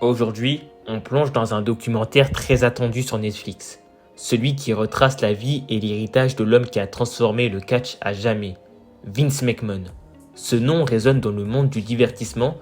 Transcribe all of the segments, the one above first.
Aujourd'hui, on plonge dans un documentaire très attendu sur Netflix. Celui qui retrace la vie et l'héritage de l'homme qui a transformé le catch à jamais, Vince McMahon. Ce nom résonne dans le monde du divertissement,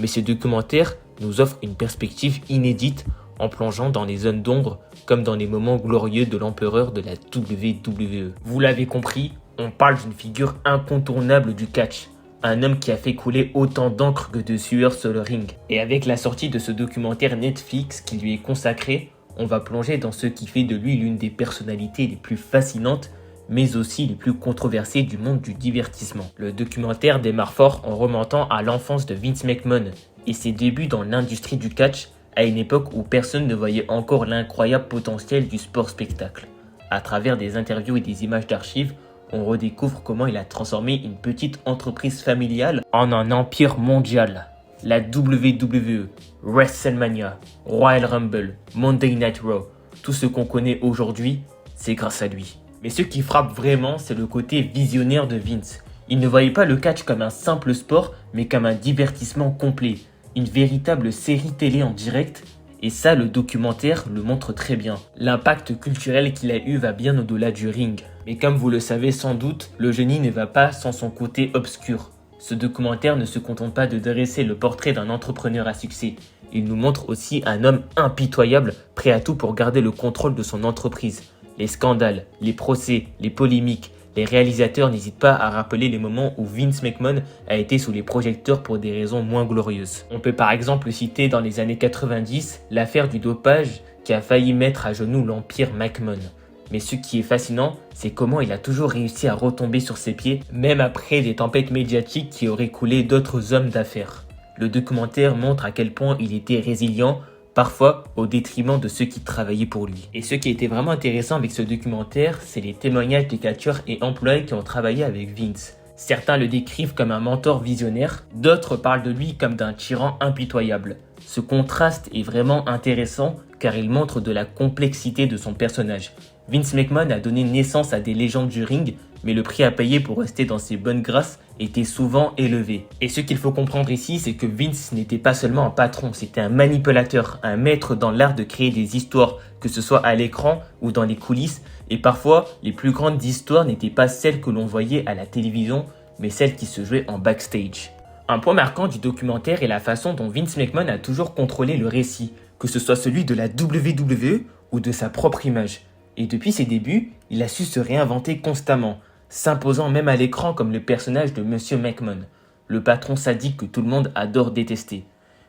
mais ce documentaire nous offre une perspective inédite en plongeant dans les zones d'ombre comme dans les moments glorieux de l'empereur de la WWE. Vous l'avez compris, on parle d'une figure incontournable du catch. Un homme qui a fait couler autant d'encre que de sueur sur le ring. Et avec la sortie de ce documentaire Netflix qui lui est consacré, on va plonger dans ce qui fait de lui l'une des personnalités les plus fascinantes, mais aussi les plus controversées du monde du divertissement. Le documentaire démarre fort en remontant à l'enfance de Vince McMahon et ses débuts dans l'industrie du catch à une époque où personne ne voyait encore l'incroyable potentiel du sport-spectacle. À travers des interviews et des images d'archives, on redécouvre comment il a transformé une petite entreprise familiale en un empire mondial. La WWE, WrestleMania, Royal Rumble, Monday Night Raw, tout ce qu'on connaît aujourd'hui, c'est grâce à lui. Mais ce qui frappe vraiment, c'est le côté visionnaire de Vince. Il ne voyait pas le catch comme un simple sport, mais comme un divertissement complet, une véritable série télé en direct. Et ça, le documentaire le montre très bien. L'impact culturel qu'il a eu va bien au-delà du ring. Mais comme vous le savez sans doute, le génie ne va pas sans son côté obscur. Ce documentaire ne se contente pas de dresser le portrait d'un entrepreneur à succès. Il nous montre aussi un homme impitoyable, prêt à tout pour garder le contrôle de son entreprise. Les scandales, les procès, les polémiques, les réalisateurs n'hésitent pas à rappeler les moments où Vince McMahon a été sous les projecteurs pour des raisons moins glorieuses. On peut par exemple citer dans les années 90 l'affaire du dopage qui a failli mettre à genoux l'empire McMahon. Mais ce qui est fascinant, c'est comment il a toujours réussi à retomber sur ses pieds, même après des tempêtes médiatiques qui auraient coulé d'autres hommes d'affaires. Le documentaire montre à quel point il était résilient, parfois au détriment de ceux qui travaillaient pour lui. Et ce qui était vraiment intéressant avec ce documentaire, c'est les témoignages des catcheurs et employés qui ont travaillé avec Vince. Certains le décrivent comme un mentor visionnaire, d'autres parlent de lui comme d'un tyran impitoyable. Ce contraste est vraiment intéressant car il montre de la complexité de son personnage. Vince McMahon a donné naissance à des légendes du ring, mais le prix à payer pour rester dans ses bonnes grâces était souvent élevé. Et ce qu'il faut comprendre ici, c'est que Vince n'était pas seulement un patron, c'était un manipulateur, un maître dans l'art de créer des histoires, que ce soit à l'écran ou dans les coulisses. Et parfois, les plus grandes histoires n'étaient pas celles que l'on voyait à la télévision, mais celles qui se jouaient en backstage. Un point marquant du documentaire est la façon dont Vince McMahon a toujours contrôlé le récit, que ce soit celui de la WWE ou de sa propre image. Et depuis ses débuts, il a su se réinventer constamment, s'imposant même à l'écran comme le personnage de Monsieur McMahon, le patron sadique que tout le monde adore détester.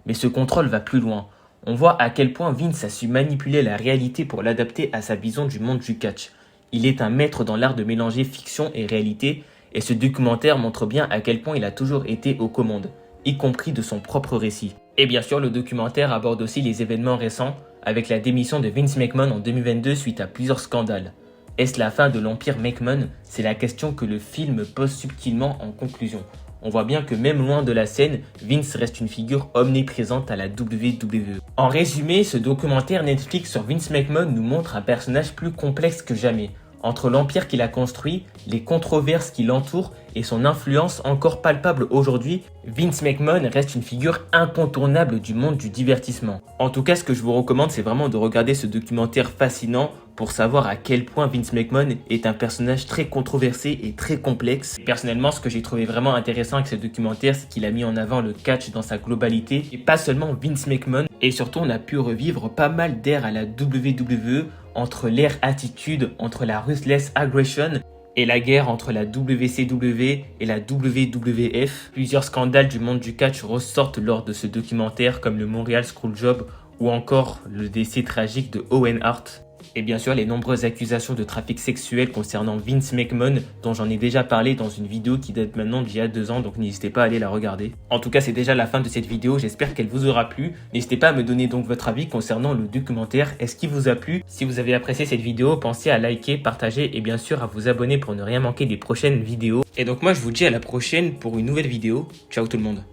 Mais ce contrôle va plus loin. On voit à quel point Vince a su manipuler la réalité pour l'adapter à sa vision du monde du catch. Il est un maître dans l'art de mélanger fiction et réalité, et ce documentaire montre bien à quel point il a toujours été aux commandes, y compris de son propre récit. Et bien sûr, le documentaire aborde aussi les événements récents, avec la démission de Vince McMahon en 2022 suite à plusieurs scandales. Est-ce la fin de l'empire McMahon? C'est la question que le film pose subtilement en conclusion. On voit bien que même loin de la scène, Vince reste une figure omniprésente à la WWE. En résumé, ce documentaire Netflix sur Vince McMahon nous montre un personnage plus complexe que jamais. Entre l'empire qu'il a construit, les controverses qui l'entourent et son influence encore palpable aujourd'hui, Vince McMahon reste une figure incontournable du monde du divertissement. En tout cas, ce que je vous recommande, c'est vraiment de regarder ce documentaire fascinant pour savoir à quel point Vince McMahon est un personnage très controversé et très complexe. Personnellement, ce que j'ai trouvé vraiment intéressant avec ce documentaire, c'est qu'il a mis en avant le catch dans sa globalité et pas seulement Vince McMahon. Et surtout, on a pu revivre pas mal d'ères à la WWE entre l'ère attitude, entre la ruthless aggression et la guerre entre la WCW et la WWF. Plusieurs scandales du monde du catch ressortent lors de ce documentaire comme le Montreal Screwjob ou encore le décès tragique de Owen Hart. Et bien sûr, les nombreuses accusations de trafic sexuel concernant Vince McMahon, dont j'en ai déjà parlé dans une vidéo qui date maintenant d'il y a 2 ans, donc n'hésitez pas à aller la regarder. En tout cas, c'est déjà la fin de cette vidéo, j'espère qu'elle vous aura plu. N'hésitez pas à me donner donc votre avis concernant le documentaire. Est-ce qu'il vous a plu? Si vous avez apprécié cette vidéo, pensez à liker, partager et bien sûr à vous abonner pour ne rien manquer des prochaines vidéos. Et donc moi, je vous dis à la prochaine pour une nouvelle vidéo. Ciao tout le monde.